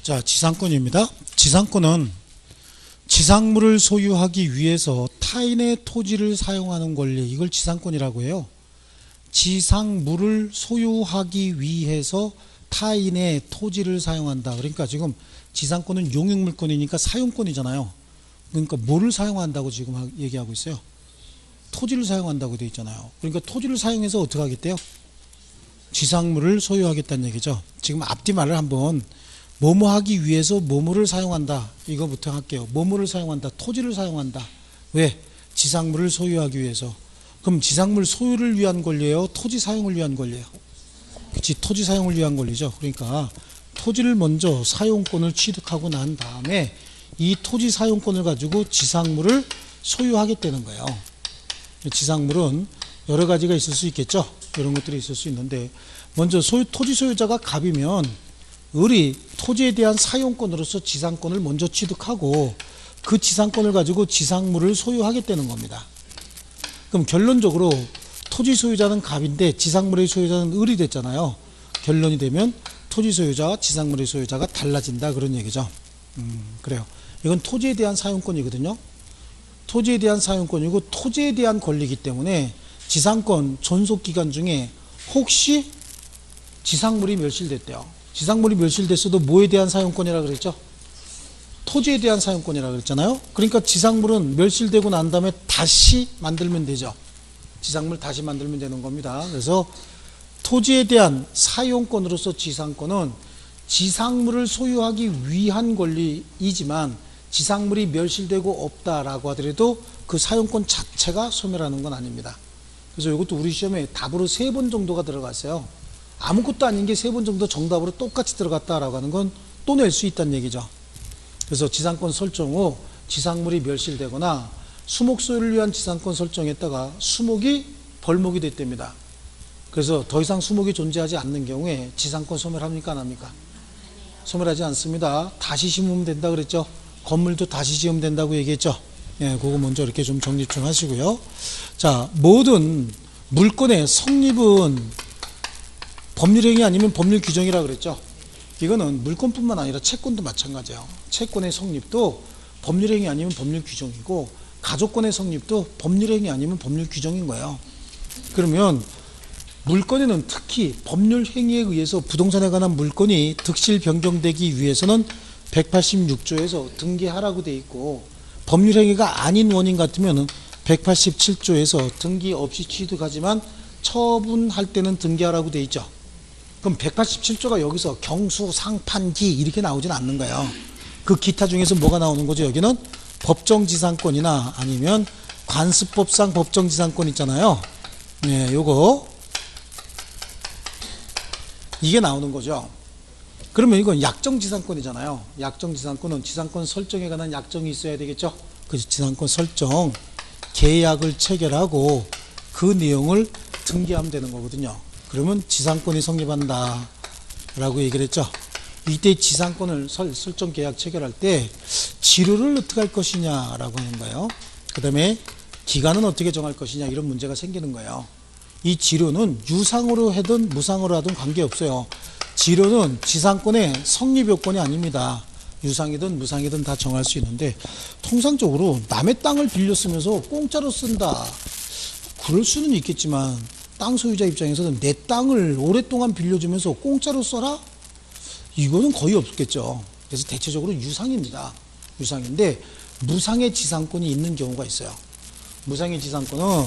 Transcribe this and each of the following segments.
자, 지상권입니다. 지상권은 지상물을 소유하기 위해서 타인의 토지를 사용하는 권리, 이걸 지상권이라고 해요. 지상물을 소유하기 위해서 타인의 토지를 사용한다. 그러니까 지금 지상권은 용익물권이니까 사용권이잖아요. 그러니까 뭐를 사용한다고 지금 얘기하고 있어요? 토지를 사용한다고 되어 있잖아요. 그러니까 토지를 사용해서 어떻게 하겠대요? 지상물을 소유하겠다는 얘기죠. 지금 앞뒤 말을 한번 뭐뭐 하기 위해서 뭐뭐를 사용한다, 이거부터 할게요. 뭐뭐를 사용한다, 토지를 사용한다. 왜? 지상물을 소유하기 위해서. 그럼 지상물 소유를 위한 권리예요, 토지 사용을 위한 권리예요? 그치, 토지 사용을 위한 권리죠. 그러니까 토지를 먼저 사용권을 취득하고 난 다음에 이 토지 사용권을 가지고 지상물을 소유하겠다는 거예요. 지상물은 여러 가지가 있을 수 있겠죠. 이런 것들이 있을 수 있는데, 먼저 토지 소유자가 갑이면 을이 토지에 대한 사용권으로서 지상권을 먼저 취득하고 그 지상권을 가지고 지상물을 소유하겠다는 겁니다. 그럼 결론적으로 토지 소유자는 갑인데 지상물의 소유자는 을이 됐잖아요. 결론이 되면 토지 소유자와 지상물의 소유자가 달라진다, 그런 얘기죠. 그래요. 이건 토지에 대한 사용권이거든요. 토지에 대한 사용권이고 토지에 대한 권리이기 때문에 지상권 존속기간 중에 혹시 지상물이 멸실됐대요. 지상물이 멸실됐어도 뭐에 대한 사용권이라 그랬죠? 토지에 대한 사용권이라 그랬잖아요. 그러니까 지상물은 멸실되고 난 다음에 다시 만들면 되죠. 지상물 다시 만들면 되는 겁니다. 그래서 토지에 대한 사용권으로서 지상권은 지상물을 소유하기 위한 권리이지만 지상물이 멸실되고 없다라고 하더라도 그 사용권 자체가 소멸하는 건 아닙니다. 그래서 이것도 우리 시험에 답으로 3번 정도가 들어갔어요. 아무것도 아닌 게 3번 정도 정답으로 똑같이 들어갔다라고 하는 건 또 낼 수 있다는 얘기죠. 그래서 지상권 설정 후 지상물이 멸실되거나 수목 소유를 위한 지상권 설정했다가 수목이 벌목이 됐답니다. 그래서 더 이상 수목이 존재하지 않는 경우에 지상권 소멸합니까, 안 합니까? 소멸하지 않습니다. 다시 심으면 된다 그랬죠. 건물도 다시 지으면 된다고 얘기했죠. 예, 그거 먼저 이렇게 좀 정립 좀 하시고요. 자, 모든 물권의 성립은 법률행위 아니면 법률 규정이라 그랬죠. 이거는 물권뿐만 아니라 채권도 마찬가지예요. 채권의 성립도 법률행위 아니면 법률 규정이고 가족권의 성립도 법률행위 아니면 법률 규정인 거예요. 그러면 물권에는 특히 법률행위에 의해서 부동산에 관한 물권이 득실 변경되기 위해서는 186조에서 등기하라고 돼 있고, 법률행위가 아닌 원인 같으면 187조에서 등기 없이 취득하지만 처분할 때는 등기하라고 돼 있죠. 그럼 187조가 여기서 경수, 상판기 이렇게 나오진 않는 거예요. 그 기타 중에서 뭐가 나오는 거죠? 여기는 법정지상권이나 아니면 관습법상 법정지상권 있잖아요. 네, 요거 이게 나오는 거죠. 그러면 이건 약정지상권이잖아요. 약정지상권은 지상권 설정에 관한 약정이 있어야 되겠죠. 그 지상권 설정 계약을 체결하고 그 내용을 등기하면 되는 거거든요. 그러면 지상권이 성립한다 라고 얘기를 했죠. 이때 지상권을 설정 계약 체결할 때 지료를 어떻게 할 것이냐 라고 하는 거예요. 그 다음에 기간은 어떻게 정할 것이냐, 이런 문제가 생기는 거예요. 이 지료는 유상으로 하든 무상으로 하든 관계없어요. 지료는 지상권의 성립 요건이 아닙니다. 유상이든 무상이든 다 정할 수 있는데, 통상적으로 남의 땅을 빌려 쓰면서 공짜로 쓴다, 그럴 수는 있겠지만 땅 소유자 입장에서는 내 땅을 오랫동안 빌려주면서 공짜로 써라? 이거는 거의 없겠죠. 그래서 대체적으로 유상입니다. 유상인데 무상의 지상권이 있는 경우가 있어요. 무상의 지상권은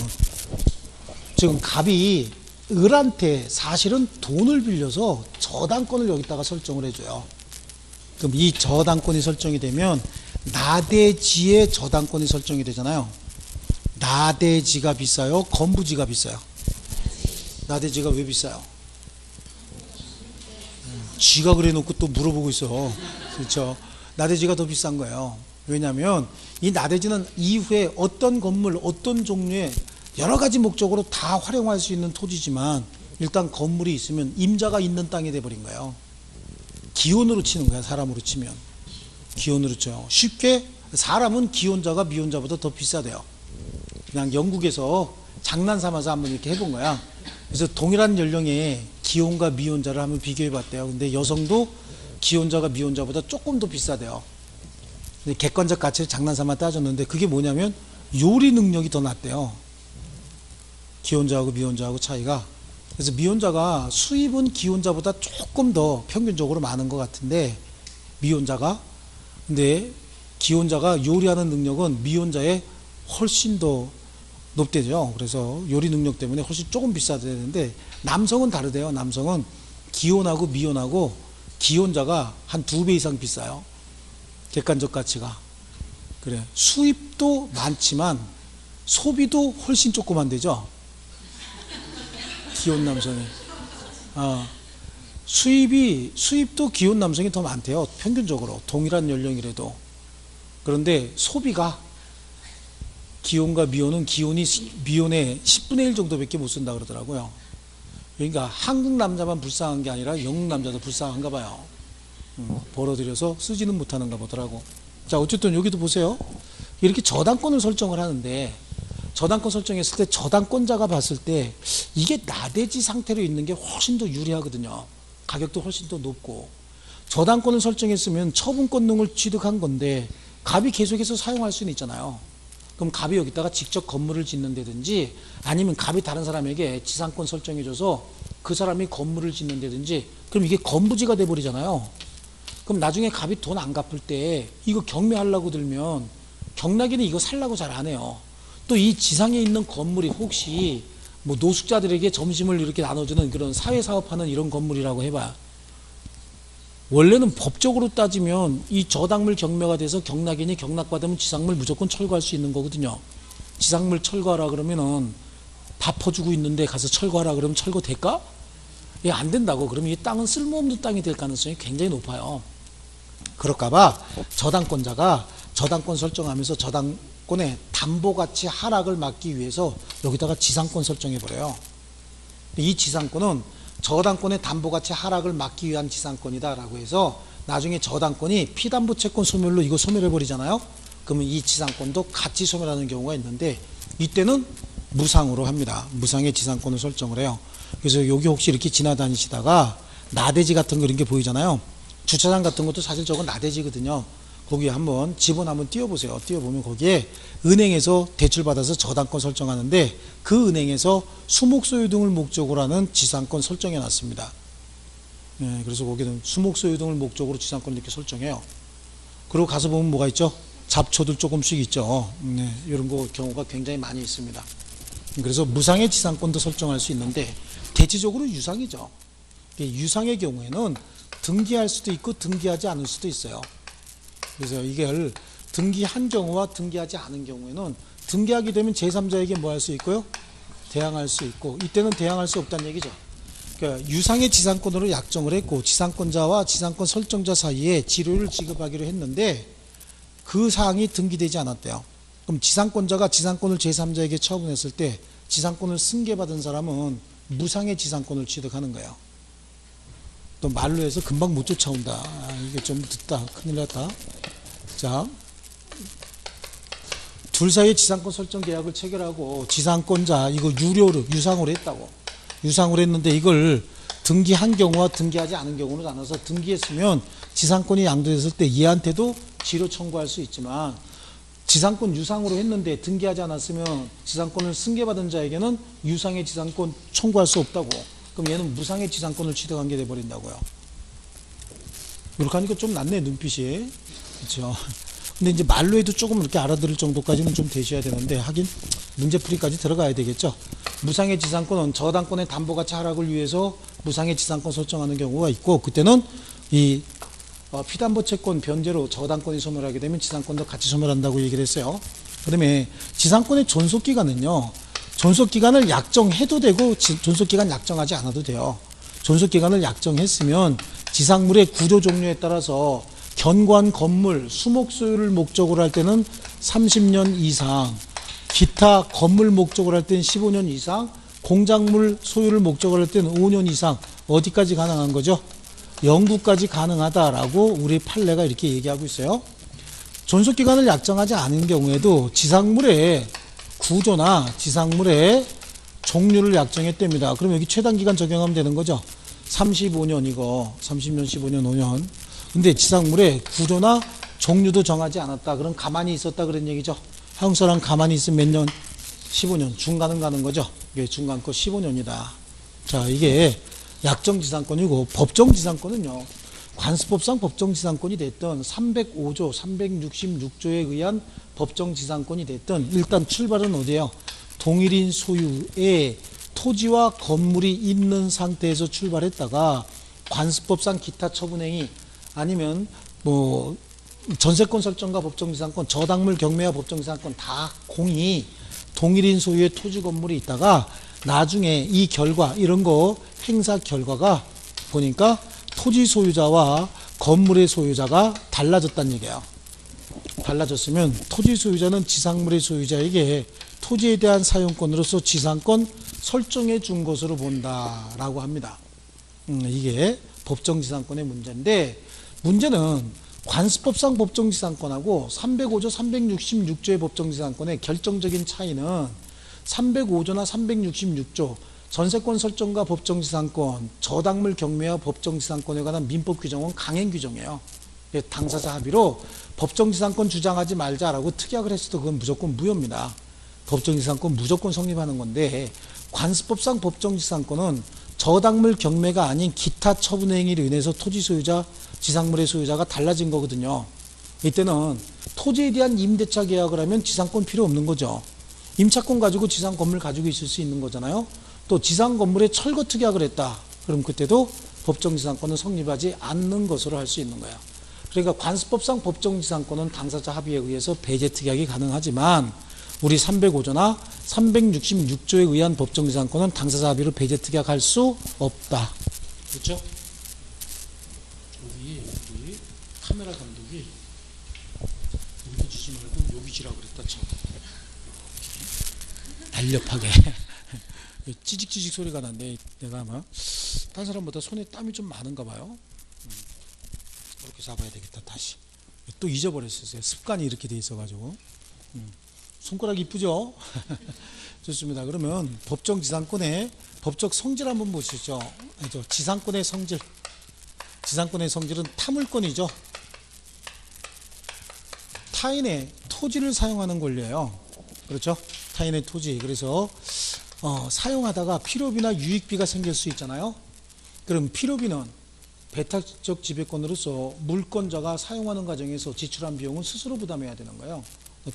지금 갑이 을한테 사실은 돈을 빌려서 저당권을 여기다가 설정을 해줘요. 그럼 이 저당권이 설정이 되면 나대지의 저당권이 설정이 되잖아요. 나대지가 비싸요, 건부지가 비싸요? 나대지가 왜 비싸요? 지가 그래 놓고 또 물어보고 있어. 그렇죠? 나대지가 더 비싼 거예요. 왜냐하면 이 나대지는 이후에 어떤 건물, 어떤 종류의 여러 가지 목적으로 다 활용할 수 있는 토지지만 일단 건물이 있으면 임자가 있는 땅이 돼버린 거예요. 기혼으로 치는 거야. 사람으로 치면 기혼으로 쳐요. 쉽게 사람은 기혼자가 미혼자보다 더 비싸대요. 그냥 영국에서 장난 삼아서 한번 이렇게 해본 거야. 그래서 동일한 연령의 기혼과 미혼자를 한번 비교해 봤대요. 근데 여성도 기혼자가 미혼자보다 조금 더 비싸대요. 근데 객관적 가치를 장난삼아 따졌는데 그게 뭐냐면 요리 능력이 더 낫대요. 기혼자하고 미혼자하고 차이가. 그래서 미혼자가 수입은 기혼자보다 조금 더 평균적으로 많은 것 같은데 미혼자가, 근데 기혼자가 요리하는 능력은 미혼자의 훨씬 더 높대죠. 그래서 요리 능력 때문에 훨씬 조금 비싸대는데 남성은 다르대요. 남성은 기혼하고 미혼하고 기혼자가 한 2배 이상 비싸요. 객관적 가치가. 그래. 수입도 많지만 소비도 훨씬 조그만 되죠. 기혼 남성이. 수입도 기혼 남성이 더 많대요. 평균적으로. 동일한 연령이라도. 그런데 소비가 기혼과 미혼은 기혼이 미혼의 10분의 1 정도밖에 못 쓴다 그러더라고요. 그러니까 한국 남자만 불쌍한 게 아니라 영국 남자도 불쌍한가 봐요. 벌어들여서 쓰지는 못하는가 보더라고. 자, 어쨌든 여기도 보세요. 이렇게 저당권을 설정을 하는데 저당권 설정했을 때 저당권자가 봤을 때 이게 나대지 상태로 있는 게 훨씬 더 유리하거든요. 가격도 훨씬 더 높고. 저당권을 설정했으면 처분권능을 취득한 건데 갑이 계속해서 사용할 수는 있잖아요. 그럼 갑이 여기다가 직접 건물을 짓는다든지 아니면 갑이 다른 사람에게 지상권 설정해줘서 그 사람이 건물을 짓는다든지 그럼 이게 건부지가 돼버리잖아요. 그럼 나중에 갑이 돈 안 갚을 때 이거 경매하려고 들면 경락이는 이거 살라고 잘 안 해요. 또 이 지상에 있는 건물이 혹시 뭐 노숙자들에게 점심을 이렇게 나눠주는 그런 사회사업하는 이런 건물이라고 해봐. 원래는 법적으로 따지면 이 저당물 경매가 돼서 경락인이 경락받으면 지상물 무조건 철거할 수 있는 거거든요. 지상물 철거하라 그러면은 다 퍼주고 있는데 가서 철거하라 그러면 철거될까? 예, 안 된다고. 그러면 이 땅은 쓸모없는 땅이 될 가능성이 굉장히 높아요. 그럴까봐 저당권자가 저당권 설정하면서 저당권의 담보가치 하락을 막기 위해서 여기다가 지상권 설정해버려요. 이 지상권은 저당권의 담보가치 하락을 막기 위한 지상권이다라고 해서 나중에 저당권이 피담보채권 소멸로 이거 소멸해버리잖아요. 그러면 이 지상권도 같이 소멸하는 경우가 있는데 이때는 무상으로 합니다. 무상의 지상권을 설정을 해요. 그래서 여기 혹시 이렇게 지나다니시다가 나대지 같은 거 이런 게 보이잖아요. 주차장 같은 것도 사실 저건 나대지거든요. 거기에 한번 지분 한번 띄워보세요. 띄워보면 거기에 은행에서 대출받아서 저당권 설정하는데 그 은행에서 수목소유 등을 목적으로 하는 지상권 설정해 놨습니다. 네, 그래서 거기는 수목소유 등을 목적으로 지상권 이렇게 설정해요. 그리고 가서 보면 뭐가 있죠? 잡초들 조금씩 있죠. 네, 이런 거 경우가 굉장히 많이 있습니다. 그래서 무상의 지상권도 설정할 수 있는데 대체적으로 유상이죠. 유상의 경우에는 등기할 수도 있고 등기하지 않을 수도 있어요. 그래서 이걸 등기한 경우와 등기하지 않은 경우에는 등기하게 되면 제3자에게 뭐 할 수 있고요? 대항할 수 있고 이때는 대항할 수 없다는 얘기죠. 그러니까 유상의 지상권으로 약정을 했고 지상권자와 지상권 설정자 사이에 지료를 지급하기로 했는데 그 사항이 등기되지 않았대요. 그럼 지상권자가 지상권을 제3자에게 처분했을 때 지상권을 승계받은 사람은 무상의 지상권을 취득하는 거예요. 또 말로 해서 금방 못 쫓아온다. 이게 좀 늦다. 큰일 났다. 자, 둘 사이의 지상권 설정 계약을 체결하고 지상권자 이거 유상으로 했다고. 유상으로 했는데 이걸 등기한 경우와 등기하지 않은 경우로 나눠서 등기했으면 지상권이 양도됐을 때 얘한테도 지료 청구할 수 있지만 지상권 유상으로 했는데 등기하지 않았으면 지상권을 승계받은 자에게는 유상의 지상권 청구할 수 없다고. 그럼 얘는 무상의 지상권을 취득한 게 돼버린다고요. 이렇게 하니까 좀 낫네, 눈빛이. 그렇죠. 근데 이제 말로 해도 조금 이렇게 알아들을 정도까지는 좀 되셔야 되는데 하긴 문제풀이까지 들어가야 되겠죠. 무상의 지상권은 저당권의 담보가치 하락을 위해서 무상의 지상권 설정하는 경우가 있고 그때는 이 피담보채권 변제로 저당권이 소멸하게 되면 지상권도 같이 소멸한다고 얘기를 했어요. 그 다음에 지상권의 존속기간은요. 존속기간을 약정해도 되고 존속기간 약정하지 않아도 돼요. 존속기간을 약정했으면 지상물의 구조 종류에 따라서 견고한 건물, 수목소유를 목적으로 할 때는 30년 이상, 기타 건물 목적으로 할 때는 15년 이상, 공작물 소유를 목적으로 할 때는 5년 이상 어디까지 가능한 거죠? 영구까지 가능하다라고 우리 판례가 이렇게 얘기하고 있어요. 존속기간을 약정하지 않은 경우에도 지상물의 구조나 지상물의 종류를 약정했답니다. 그럼 여기 최단기간 적용하면 되는 거죠. 35년 이거 30년 15년 5년 근데 지상물의 구조나 종류도 정하지 않았다. 그럼 가만히 있었다 그런 얘기죠. 한국 사람 가만히 있으면 몇 년? 15년. 중간은 가는 거죠. 이게 중간 거 15년이다. 자, 이게 약정지상권이고 법정지상권은요. 관습법상 법정지상권이 됐던 305조, 366조에 의한 법정지상권이 됐던 일단 출발은 어디예요? 동일인 소유의 토지와 건물이 있는 상태에서 출발했다가 관습법상 기타 처분행위 아니면 뭐 전세권 설정과 법정지상권, 저당물 경매와 법정지상권 다 공이 동일인 소유의 토지 건물이 있다가 나중에 이 결과 이런 거 행사 결과가 보니까 토지 소유자와 건물의 소유자가 달라졌다는 얘기예요. 달라졌으면 토지 소유자는 지상물의 소유자에게 토지에 대한 사용권으로서 지상권 설정해 준 것으로 본다라고 합니다. 이게 법정지상권의 문제인데 문제는 관습법상 법정지상권하고 305조 366조의 법정지상권의 결정적인 차이는 305조나 366조 전세권 설정과 법정지상권, 저당물 경매와 법정지상권에 관한 민법 규정은 강행 규정이에요. 당사자 합의로 법정지상권 주장하지 말자라고 특약을 했어도 그건 무조건 무효입니다. 법정지상권 무조건 성립하는 건데 관습법상 법정지상권은 저당물 경매가 아닌 기타 처분 행위로 인해서 토지 소유자, 지상물의 소유자가 달라진 거거든요. 이때는 토지에 대한 임대차 계약을 하면 지상권 필요 없는 거죠. 임차권 가지고 지상 건물 가지고 있을 수 있는 거잖아요. 또 지상 건물에 철거 특약을 했다. 그럼 그때도 법정지상권은 성립하지 않는 것으로 할 수 있는 거예요. 그러니까 관습법상 법정지상권은 당사자 합의에 의해서 배제 특약이 가능하지만 우리 305조나 366조에 의한 법정지상권은 당사자 합의로 배제 특약할 수 없다. 그렇죠? 우리 카메라 감독이 여기 주지 말고 여기 지라고 그랬다 쳐. 날렵하게 찌직찌직 소리가 나는데 내가 아마 딴 사람보다 손에 땀이 좀 많은가 봐요. 이렇게 잡아야 되겠다. 다시 또 잊어버렸어요. 습관이 이렇게 돼 있어가지고. 손가락 이쁘죠? 좋습니다. 그러면 법정지상권의 법적 성질 한번 보시죠. 지상권의 성질. 지상권의 성질은 타물권이죠. 타인의 토지를 사용하는 권리예요. 그렇죠? 타인의 토지. 그래서 사용하다가 필요비나 유익비가 생길 수 있잖아요. 그럼 필요비는 배타적 지배권으로서 물권자가 사용하는 과정에서 지출한 비용은 스스로 부담해야 되는 거예요.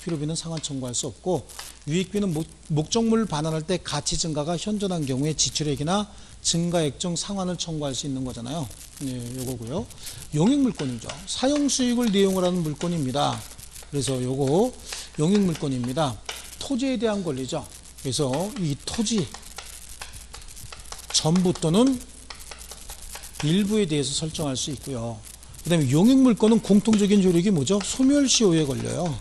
필요비는 상환 청구할 수 없고 유익비는 목적물 반환할 때 가치 증가가 현존한 경우에 지출액이나 증가액 중 상환을 청구할 수 있는 거잖아요. 네, 요거고요. 용익물권이죠. 사용 수익을 내용을 하는 물권입니다. 그래서 요거 용익물권입니다. 토지에 대한 권리죠. 그래서 이 토지 전부 또는 일부에 대해서 설정할 수 있고요. 그 다음에 용익물권은 공통적인 조력이 뭐죠? 소멸시효에 걸려요.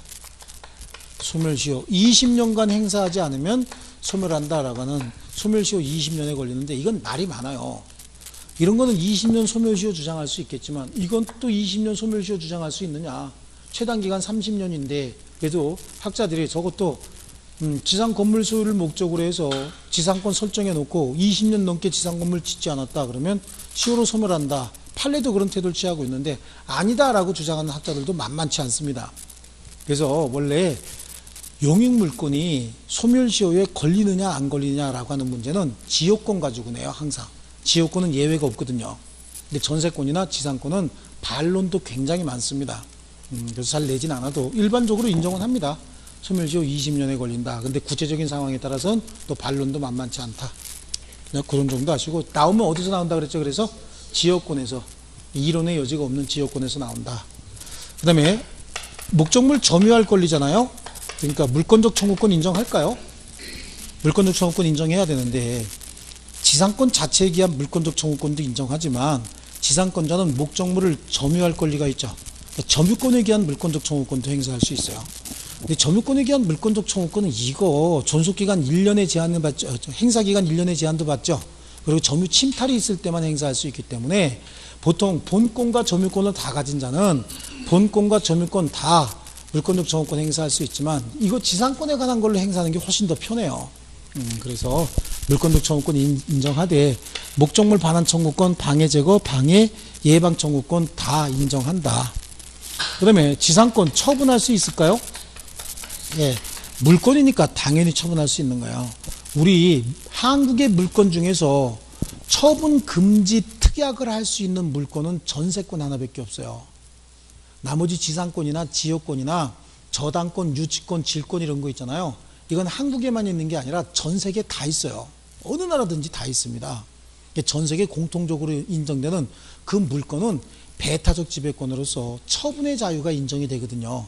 소멸시효 20년간 행사하지 않으면 소멸한다라고 하는 소멸시효 20년에 걸리는데 이건 말이 많아요. 이런 거는 20년 소멸시효 주장할 수 있겠지만 이건 또 20년 소멸시효 주장할 수 있느냐. 최단기간 30년인데 그래도 학자들이 저것도 지상 건물 소유를 목적으로 해서 지상권 설정해 놓고 20년 넘게 지상 건물 짓지 않았다 그러면 시효로 소멸한다. 판례도 그런 태도를 취하고 있는데 아니다라고 주장하는 학자들도 만만치 않습니다. 그래서 원래 용익물권이 소멸시효에 걸리느냐 안 걸리느냐라고 하는 문제는 지역권 가지고 내요. 항상 지역권은 예외가 없거든요. 근데 전세권이나 지상권은 반론도 굉장히 많습니다. 그래서 잘 내진 않아도 일반적으로 인정은 합니다. 소멸시효 20년에 걸린다. 근데 구체적인 상황에 따라서는 또 반론도 만만치 않다. 그냥 그런 정도 하시고 나오면 어디서 나온다 그랬죠? 그래서 지역권에서 이론의 여지가 없는 지역권에서 나온다. 그 다음에 목적물 점유할 권리잖아요. 그러니까 물권적 청구권 인정할까요? 물권적 청구권 인정해야 되는데 지상권 자체에 기한 물권적 청구권도 인정하지만 지상권자는 목적물을 점유할 권리가 있죠. 그러니까 점유권에 기한 물권적 청구권도 행사할 수 있어요. 근데 점유권에 기한 물권적 청구권은 이거 존속기간 1년의 제한을 받죠. 행사기간 1년의 제한도 받죠. 그리고 점유 침탈이 있을 때만 행사할 수 있기 때문에 보통 본권과 점유권을 다 가진 자는 본권과 점유권 다 물권적 청구권 행사할 수 있지만 이거 지상권에 관한 걸로 행사하는 게 훨씬 더 편해요. 그래서 물권적 청구권 인정하되 목적물 반환 청구권, 방해 제거, 방해 예방 청구권 다 인정한다. 그 다음에 지상권 처분할 수 있을까요? 예, 물권이니까 당연히 처분할 수 있는 거예요. 우리 한국의 물권 중에서 처분 금지 특약을 할 수 있는 물권은 전세권 하나밖에 없어요. 나머지 지상권이나 지역권이나 저당권, 유치권, 질권 이런 거 있잖아요. 이건 한국에만 있는 게 아니라 전 세계에 다 있어요. 어느 나라든지 다 있습니다. 전 세계 공통적으로 인정되는 그 물권은 배타적 지배권으로서 처분의 자유가 인정이 되거든요.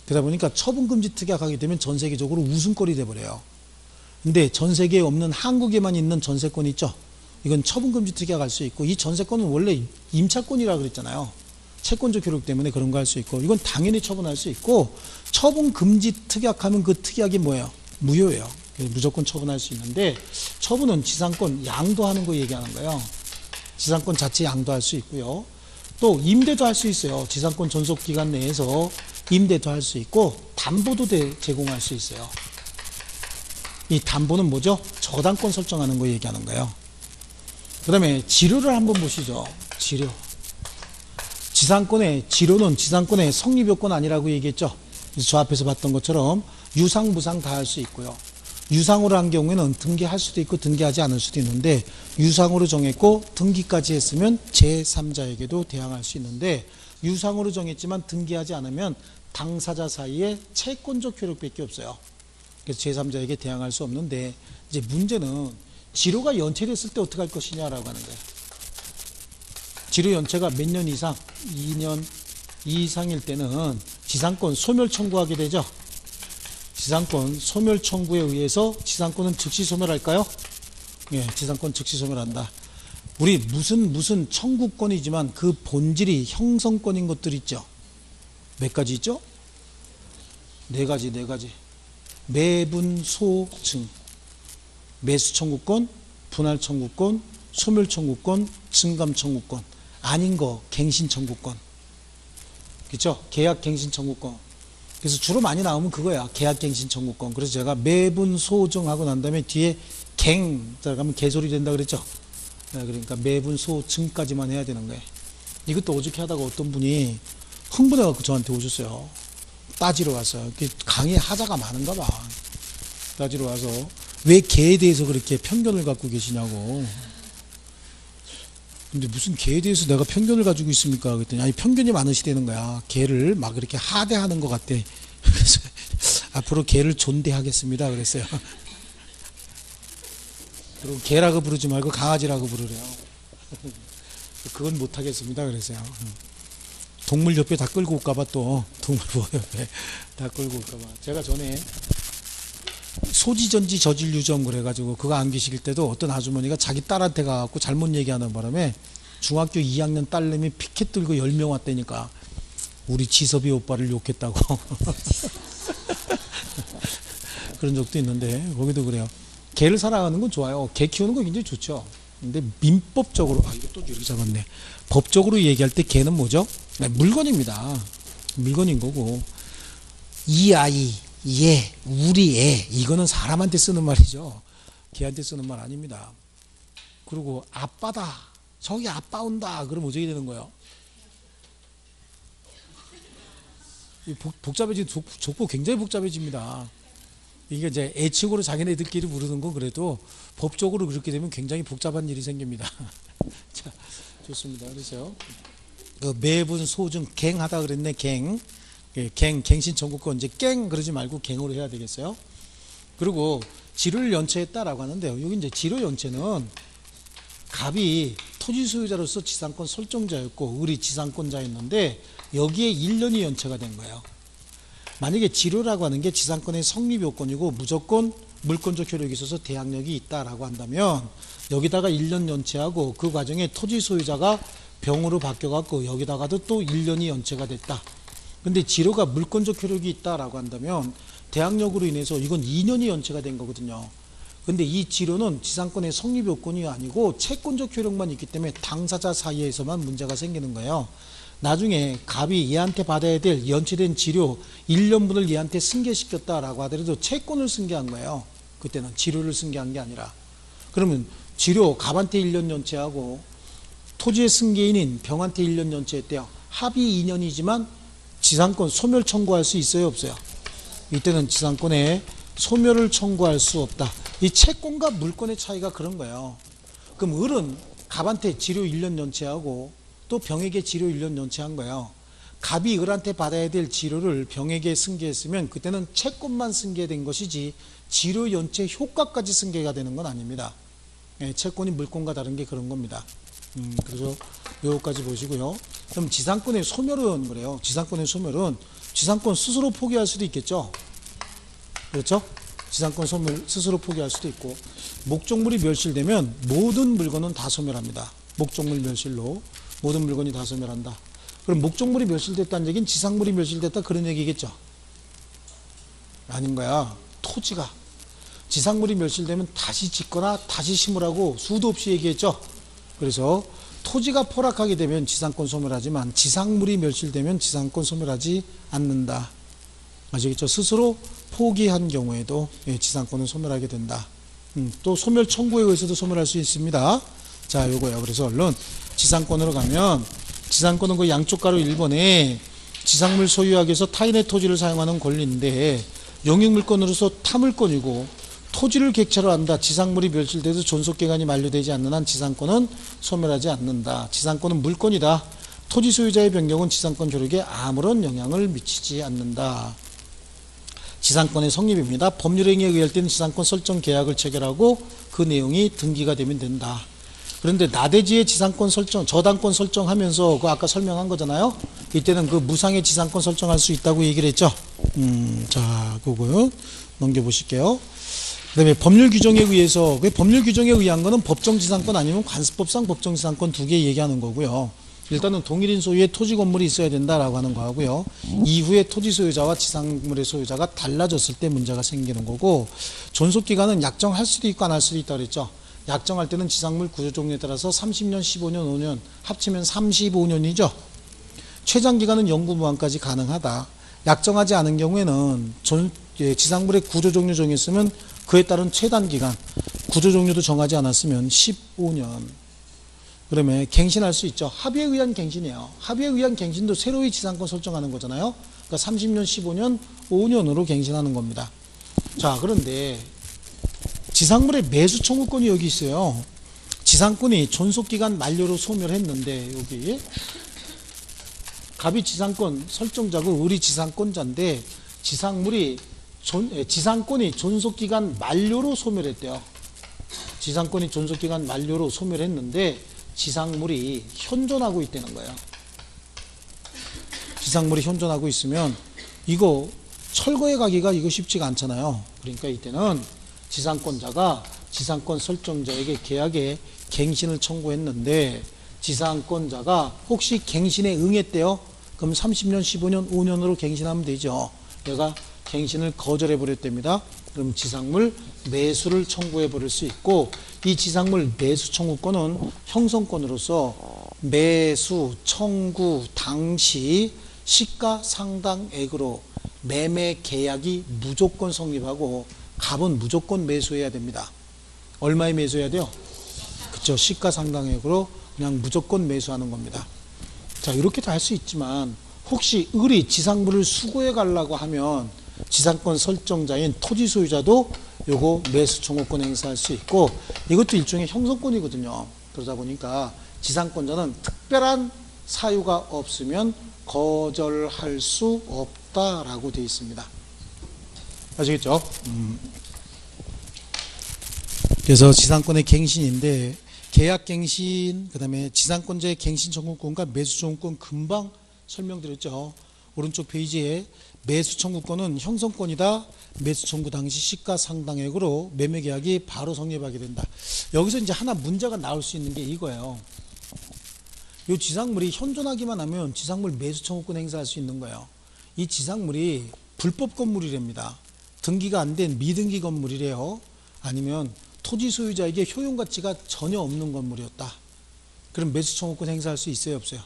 그러다 보니까 처분금지 특약하게 되면 전 세계적으로 웃음거리 돼버려요. 근데 전 세계에 없는 한국에만 있는 전세권 있죠. 이건 처분금지 특약할 수 있고, 이 전세권은 원래 임차권이라 그랬잖아요. 채권적 효력 때문에 그런 거 할 수 있고, 이건 당연히 처분할 수 있고, 처분금지 특약하면 그 특약이 뭐예요? 무효예요. 무조건 처분할 수 있는데, 처분은 지상권 양도하는 거 얘기하는 거예요. 지상권 자체 양도할 수 있고요. 또 임대도 할 수 있어요. 지상권 존속기간 내에서 임대도 할 수 있고, 담보도 제공할 수 있어요. 이 담보는 뭐죠? 저당권 설정하는 거 얘기하는 거예요. 그 다음에 지료를 한번 보시죠. 지료. 지상권의 지료는 지상권의 성립요건 아니라고 얘기했죠. 저 앞에서 봤던 것처럼 유상, 무상 다 할 수 있고요. 유상으로 한 경우에는 등기할 수도 있고 등기하지 않을 수도 있는데, 유상으로 정했고 등기까지 했으면 제3자에게도 대항할 수 있는데, 유상으로 정했지만 등기하지 않으면 당사자 사이에 채권적 효력밖에 없어요. 그래서 제3자에게 대항할 수 없는데, 이제 문제는 지료가 연체됐을 때 어떻게 할 것이냐라고 하는 거예요. 지료 연체가 몇 년 이상, 2년 이상일 때는 지상권 소멸 청구하게 되죠. 지상권 소멸 청구에 의해서 지상권은 즉시 소멸할까요? 예, 지상권 즉시 소멸한다. 우리 무슨 청구권이지만 그 본질이 형성권인 것들 있죠. 몇 가지 있죠? 네 가지. 매분, 소, 증. 매수 청구권, 분할 청구권, 소멸 청구권, 증감 청구권. 아닌 거 갱신 청구권. 그렇죠? 계약 갱신 청구권. 그래서 주로 많이 나오면 그거야. 계약 갱신 청구권. 그래서 제가 매분 소증하고 난 다음에 뒤에 갱 들어가면 개소리 된다 그랬죠. 그러니까 매분 소증까지만 해야 되는 거예요. 이것도 어저께 하다가 어떤 분이 흥분해갖고 저한테 오셨어요. 따지러 왔어요. 강의 하자가 많은가 봐. 따지러 와서 왜 개에 대해서 그렇게 편견을 갖고 계시냐고. 근데 무슨 개에 대해서 내가 편견을 가지고 있습니까? 그랬더니 아니, 편견이 많으시다는 거야. 개를 막 이렇게 하대하는 것 같대. 그래서 앞으로 개를 존대하겠습니다 그랬어요. 그리고 개라고 부르지 말고 강아지라고 부르래요. 그건 못하겠습니다 그랬어요. 동물협회 다 끌고 올까봐, 또 동물보호협회 다 끌고 올까봐. 제가 전에 소지전지 저질유전 그래가지고 그거 안 계실 때도 어떤 아주머니가 자기 딸한테 가갖고 잘못 얘기하는 바람에 중학교 2학년 딸내미 피켓 들고 10명 왔다니까 우리 지섭이 오빠를 욕했다고. 그런 적도 있는데, 거기도 그래요. 개를 사랑하는 건 좋아요. 개 키우는 거 굉장히 좋죠. 근데 민법적으로, 이거 또 이렇게 잡았네. 법적으로 얘기할 때 개는 뭐죠? 네, 물건입니다. 물건인 거고, 이 아이, 얘, 우리 애, 이거는 사람한테 쓰는 말이죠. 개한테 쓰는 말 아닙니다. 그리고 아빠다, 저기 아빠 온다, 그럼 어떻게 되는 거예요? 복잡해지고, 족보 굉장히 복잡해집니다. 이게 이제 애칭으로 자기네들끼리 부르는 건 그래도 법적으로 그렇게 되면 굉장히 복잡한 일이 생깁니다. 자, 좋습니다. 그래서요, 매분 소증 갱하다 그랬네. 갱신 청구권, 이제 갱 그러지 말고 갱으로 해야 되겠어요. 그리고 지료를 연체했다라고 하는데요. 여기 이제 지료 연체는 갑이 토지 소유자로서 지상권 설정자였고 을이 지상권자였는데 여기에 1년이 연체가 된 거예요. 만약에 지료라고 하는 게 지상권의 성립 요건이고 무조건 물권적 효력이 있어서 대항력이 있다라고 한다면 여기다가 1년 연체하고 그 과정에 토지 소유자가 병으로 바뀌어갖고 여기다가도 또 1년이 연체가 됐다. 근데 지료가 물권적 효력이 있다라고 한다면 대항력으로 인해서 이건 2년이 연체가 된 거거든요. 근데 이 지료는 지상권의 성립 요건이 아니고 채권적 효력만 있기 때문에 당사자 사이에서만 문제가 생기는 거예요. 나중에 갑이 얘한테 받아야 될 연체된 지료 1년분을 얘한테 승계시켰다라고 하더라도 채권을 승계한 거예요. 그때는 지료를 승계한 게 아니라. 그러면 지료 갑한테 1년 연체하고 토지의 승계인인 병한테 1년 연체했대요. 합의 2년이지만 지상권 소멸 청구할 수 있어요, 없어요? 이때는 지상권에 소멸을 청구할 수 없다. 이 채권과 물권의 차이가 그런 거예요. 그럼 을은 갑한테 지료 1년 연체하고 또 병에게 지료 1년 연체한 거예요. 갑이 을한테 받아야 될 지료를 병에게 승계했으면 그때는 채권만 승계된 것이지 지료 연체 효과까지 승계가 되는 건 아닙니다. 예, 채권이 물권과 다른 게 그런 겁니다. 그래서 요거까지 보시고요. 그럼 지상권의 소멸은 그래요. 지상권의 소멸은 지상권 스스로 포기할 수도 있겠죠. 그렇죠? 지상권 소멸 스스로 포기할 수도 있고, 목적물이 멸실되면 모든 물건은 다 소멸합니다. 목적물 멸실로 모든 물건이 다 소멸한다. 그럼 목적물이 멸실됐다는 얘기는 지상물이 멸실됐다 그런 얘기겠죠? 아닌 거야. 토지가 지상물이 멸실되면 다시 짓거나 다시 심으라고 수도 없이 얘기했죠. 그래서 토지가 포락하게 되면 지상권 소멸하지만 지상물이 멸실되면 지상권 소멸하지 않는다. 아시겠죠? 스스로 포기한 경우에도 지상권은 소멸하게 된다. 또 소멸 청구에 의해서도 소멸할 수 있습니다. 자, 요거예요. 그래서 얼른 지상권으로 가면, 지상권은 그 양쪽 가로 1번에 지상물 소유하기 위해서 타인의 토지를 사용하는 권리인데, 용익물권으로서 타물권이고, 토지를 객체로 한다. 지상물이 멸실돼도 존속기간이 만료되지 않는 한 지상권은 소멸하지 않는다. 지상권은 물권이다. 토지 소유자의 변경은 지상권 효력에 아무런 영향을 미치지 않는다. 지상권의 성립입니다. 법률행위에 의할 때는 지상권 설정 계약을 체결하고 그 내용이 등기가 되면 된다. 그런데 나대지의 지상권 설정, 저당권 설정하면서 그 아까 설명한 거잖아요. 이때는 그 무상의 지상권 설정할 수 있다고 얘기를 했죠. 자, 그거 넘겨보실게요. 그 다음에 법률 규정에 의해서, 그 법률 규정에 의한 거는 법정지상권 아니면 관습법상 법정지상권 두 개 얘기하는 거고요. 일단은 동일인 소유의 토지 건물이 있어야 된다라고 하는 거하고요. 이후에 토지 소유자와 지상물의 소유자가 달라졌을 때 문제가 생기는 거고, 존속기간은 약정할 수도 있고 안 할 수도 있다고 그랬죠. 약정할 때는 지상물 구조 종류에 따라서 30년, 15년, 5년 합치면 35년이죠. 최장기간은 영구무한까지 가능하다. 약정하지 않은 경우에는 지상물의 구조 종류 정했으면 그에 따른 최단기간, 구조 종류도 정하지 않았으면 15년. 그러면 갱신할 수 있죠. 합의에 의한 갱신이에요. 합의에 의한 갱신도 새로이 지상권 설정하는 거잖아요. 그러니까 30년, 15년, 5년으로 갱신하는 겁니다. 자, 그런데 지상물의 매수 청구권이 여기 있어요. 지상권이 존속기간 만료로 소멸했는데, 여기 갑이 지상권 설정자고 을이 지상권자인데, 지상권이 존속기간 만료로 소멸했대요. 지상권이 존속기간 만료로 소멸했는데 지상물이 현존하고 있다는 거예요. 지상물이 현존하고 있으면 이거 철거해 가기가 이거 쉽지가 않잖아요. 그러니까 이때는 지상권자가 지상권 설정자에게 계약에 갱신을 청구했는데, 지상권자가 혹시 갱신에 응했대요. 그럼 30년, 15년, 5년으로 갱신하면 되죠. 얘가 갱신을 거절해 버렸답니다. 그럼 지상물 매수를 청구해 버릴 수 있고, 이 지상물 매수 청구권은 형성권으로서 매수 청구 당시 시가 상당액으로 매매 계약이 무조건 성립하고 갑은 무조건 매수해야 됩니다. 얼마에 매수해야 돼요? 그쵸, 시가 상당액으로 그냥 무조건 매수하는 겁니다. 자, 이렇게도 할 수 있지만 혹시 을이 지상물을 수거해 가려고 하면 지상권 설정자인 토지 소유자도 요거 매수 청구권 행사할 수 있고, 이것도 일종의 형성권이거든요. 그러다 보니까 지상권자는 특별한 사유가 없으면 거절할 수 없다라고 되어 있습니다. 아시겠죠? 그래서 지상권의 갱신인데, 계약갱신, 그 다음에 지상권자의 갱신 청구권과 매수 청구권 금방 설명드렸죠. 오른쪽 페이지에 매수 청구권은 형성권이다. 매수 청구 당시 시가 상당액으로 매매 계약이 바로 성립하게 된다. 여기서 이제 하나 문제가 나올 수 있는 게 이거예요. 이 지상물이 현존하기만 하면 지상물 매수 청구권 행사할 수 있는 거예요. 이 지상물이 불법 건물이랍니다. 등기가 안 된 미등기 건물이래요. 아니면 토지 소유자에게 효용 가치가 전혀 없는 건물이었다. 그럼 매수 청구권 행사할 수 있어요, 없어요?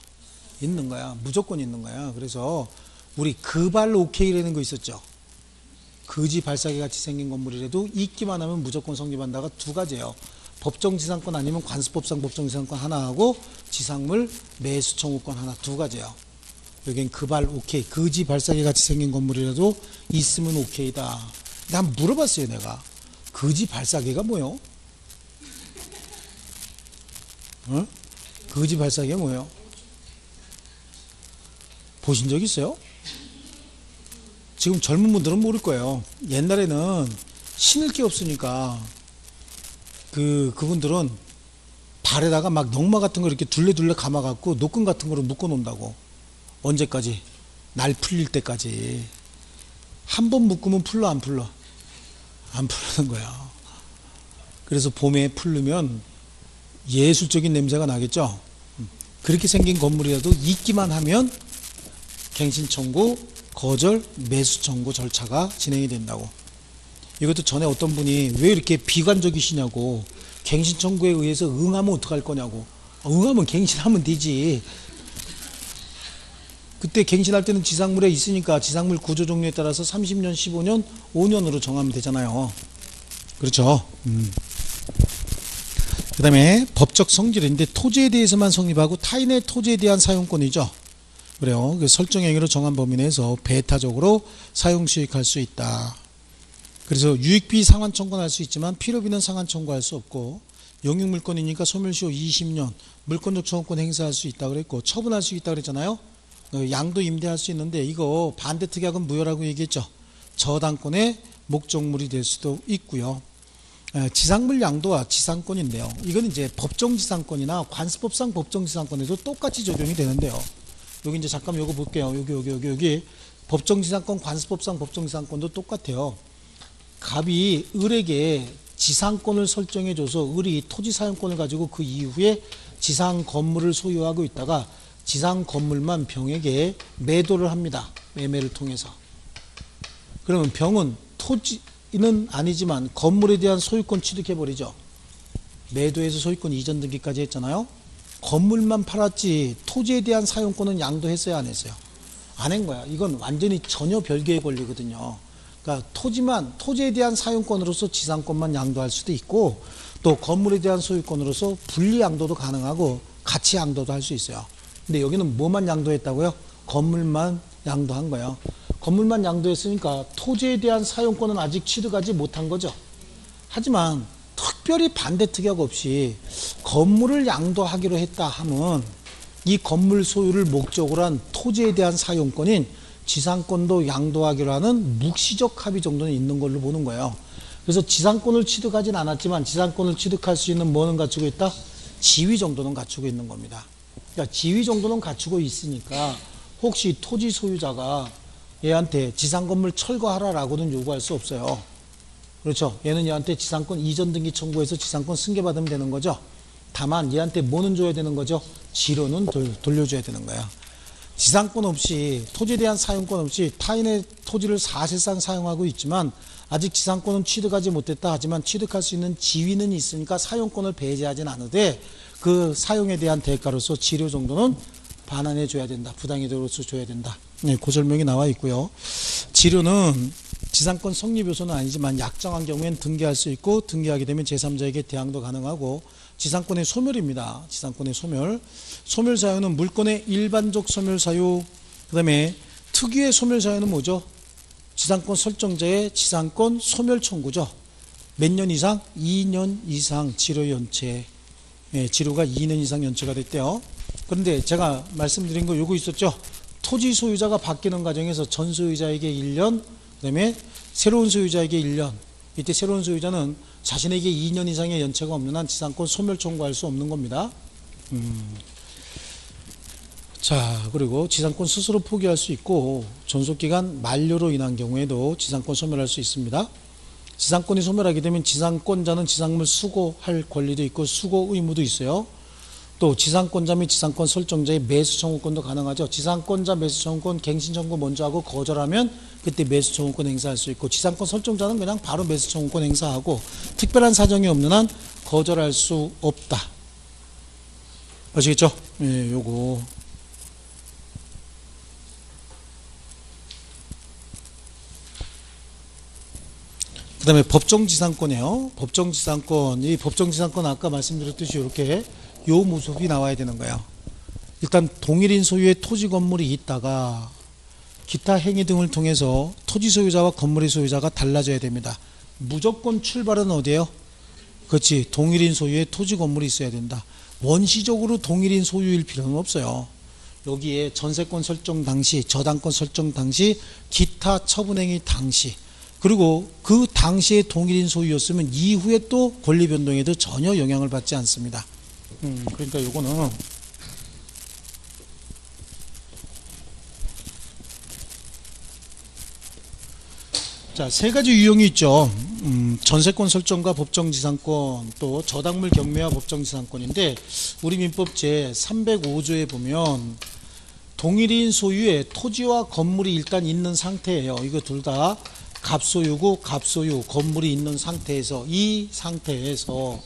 있는 거야. 무조건 있는 거야. 그래서 우리 그발 오케이라는 거 있었죠. 거지 발사기 같이 생긴 건물이라도 있기만 하면 무조건 성립한다가 두 가지예요. 법정지상권 아니면 관습법상 법정지상권 하나 하고 지상물 매수 청구권 하나, 두 가지예요. 여긴 그발 오케이, 거지 발사기 같이 생긴 건물이라도 있으면 오케이다. 근데 한번 물어봤어요 내가. 거지 발사기가 뭐요? 어? 거지 발사기가 뭐예요? 보신 적 있어요? 지금 젊은 분들은 모를 거예요. 옛날에는 신을 게 없으니까 그분들은 발에다가 막 넝마 같은 거 이렇게 둘레둘레 감아갖고 노끈 같은 거로 묶어 놓는다고. 언제까지? 날 풀릴 때까지. 한 번 묶으면 풀러 안 풀러? 안 풀리는 거야. 그래서 봄에 풀르면 예술적인 냄새가 나겠죠. 그렇게 생긴 건물이라도 있기만 하면 갱신 청구, 거절, 매수 청구 절차가 진행이 된다고. 이것도 전에 어떤 분이 왜 이렇게 비관적이시냐고, 갱신 청구에 의해서 응하면 어떡할 거냐고. 응하면 갱신하면 되지. 그때 갱신할 때는 지상물에 있으니까 지상물 구조 종류에 따라서 30년, 15년, 5년으로 정하면 되잖아요. 그렇죠. 그 다음에 법적 성질인데 토지에 대해서만 성립하고 타인의 토지에 대한 사용권이죠. 그래요. 그 설정행위로 정한 범위 내에서 배타적으로 사용 수익할 수 있다. 그래서 유익비 상환 청구할 수 있지만 필요비는 상환 청구할 수 없고, 용익물권이니까 소멸시효 20년 물권적 청구권 행사할 수 있다 그랬고, 처분할 수 있다 그랬잖아요. 양도 임대할 수 있는데 이거 반대특약은 무효라고 얘기했죠. 저당권의 목적물이 될 수도 있고요. 지상물 양도와 지상권인데요. 이건 이제 법정지상권이나 관습법상 법정지상권에도 똑같이 적용이 되는데요. 여기 이제 잠깐 요거 볼게요. 여기 법정지상권, 관습법상 법정지상권도 똑같아요. 갑이 을에게 지상권을 설정해줘서 을이 토지 사용권을 가지고 그 이후에 지상 건물을 소유하고 있다가 지상 건물만 병에게 매도를 합니다. 매매를 통해서. 그러면 병은 토지는 아니지만 건물에 대한 소유권 취득해버리죠. 매도해서 소유권 이전 등기까지 했잖아요. 건물만 팔았지 토지에 대한 사용권은 양도했어요, 안 했어요? 안 한 거야. 이건 완전히 전혀 별개의 권리거든요. 그러니까 토지에 대한 사용권으로서 지상권만 양도할 수도 있고, 또 건물에 대한 소유권으로서 분리 양도도 가능하고 같이 양도도 할 수 있어요. 근데 여기는 뭐만 양도했다고요? 건물만 양도한 거예요. 건물만 양도했으니까 토지에 대한 사용권은 아직 취득하지 못한 거죠. 하지만 특별히 반대 특약 없이 건물을 양도하기로 했다 하면 이 건물 소유를 목적으로 한 토지에 대한 사용권인 지상권도 양도하기로 하는 묵시적 합의 정도는 있는 걸로 보는 거예요. 그래서 지상권을 취득하진 않았지만 지상권을 취득할 수 있는 뭐는 갖추고 있다? 지위 정도는 갖추고 있는 겁니다. 그러니까 지위 정도는 갖추고 있으니까 혹시 토지 소유자가 얘한테 지상건물 철거하라라고는 요구할 수 없어요. 그렇죠. 얘는 얘한테 지상권 이전 등기 청구해서 지상권 승계받으면 되는 거죠. 다만 얘한테 뭐는 줘야 되는 거죠? 지료는 돌려줘야 되는 거야. 지상권 없이, 토지에 대한 사용권 없이 타인의 토지를 사실상 사용하고 있지만 아직 지상권은 취득하지 못했다 하지만 취득할 수 있는 지위는 있으니까 사용권을 배제하진 않으되 그 사용에 대한 대가로서 지료 정도는 반환해 줘야 된다. 부당이득으로서 줘야 된다. 네, 그 설명이 나와 있고요. 지료는 지상권 성립 요소는 아니지만 약정한 경우엔 등기할 수 있고, 등기하게 되면 제3자에게 대항도 가능하고, 지상권의 소멸입니다. 지상권의 소멸. 소멸 사유는 물권의 일반적 소멸 사유, 그 다음에 특유의 소멸 사유는 뭐죠? 지상권 설정자의 지상권 소멸 청구죠. 몇 년 이상? 2년 이상 지료 연체. 예, 지료가 2년 이상 연체가 됐대요. 그런데 제가 말씀드린 거 요거 있었죠. 토지 소유자가 바뀌는 과정에서 전 소유자에게 1년, 그 다음에 새로운 소유자에게 1년. 이때 새로운 소유자는 자신에게 2년 이상의 연체가 없는 한 지상권 소멸 청구할 수 없는 겁니다. 자, 그리고 지상권 스스로 포기할 수 있고, 존속기간 만료로 인한 경우에도 지상권 소멸할 수 있습니다. 지상권이 소멸하게 되면 지상권자는 지상물 수거할 권리도 있고 수거 의무도 있어요. 또 지상권자 및 지상권 설정자의 매수 청구권도 가능하죠. 지상권자 매수 청구권 갱신 청구 먼저 하고 거절하면 그때 매수 청구권 행사할 수 있고, 지상권 설정자는 그냥 바로 매수 청구권 행사하고 특별한 사정이 없는 한 거절할 수 없다. 아시겠죠? 예, 요거. 그 다음에 법정지상권이에요. 법정지상권. 이 법정지상권 아까 말씀드렸듯이 이렇게 요 모습이 나와야 되는 거예요. 일단 동일인 소유의 토지 건물이 있다가 기타 행위 등을 통해서 토지 소유자와 건물의 소유자가 달라져야 됩니다. 무조건 출발은 어디예요? 그렇지. 동일인 소유의 토지 건물이 있어야 된다. 원시적으로 동일인 소유일 필요는 없어요. 여기에 전세권 설정 당시, 저당권 설정 당시, 기타 처분행위 당시, 그리고 그 당시에 동일인 소유였으면 이후에 또 권리 변동에도 전혀 영향을 받지 않습니다. 그러니까 요거는 자, 세 가지 유형이 있죠. 전세권 설정과 법정지상권, 또 저당물 경매와 법정지상권인데 우리 민법 제 305조에 보면 동일인 소유의 토지와 건물이 일단 있는 상태예요. 이거 둘 다 갑소유고 갑소유 건물이 있는 상태에서 이 상태에서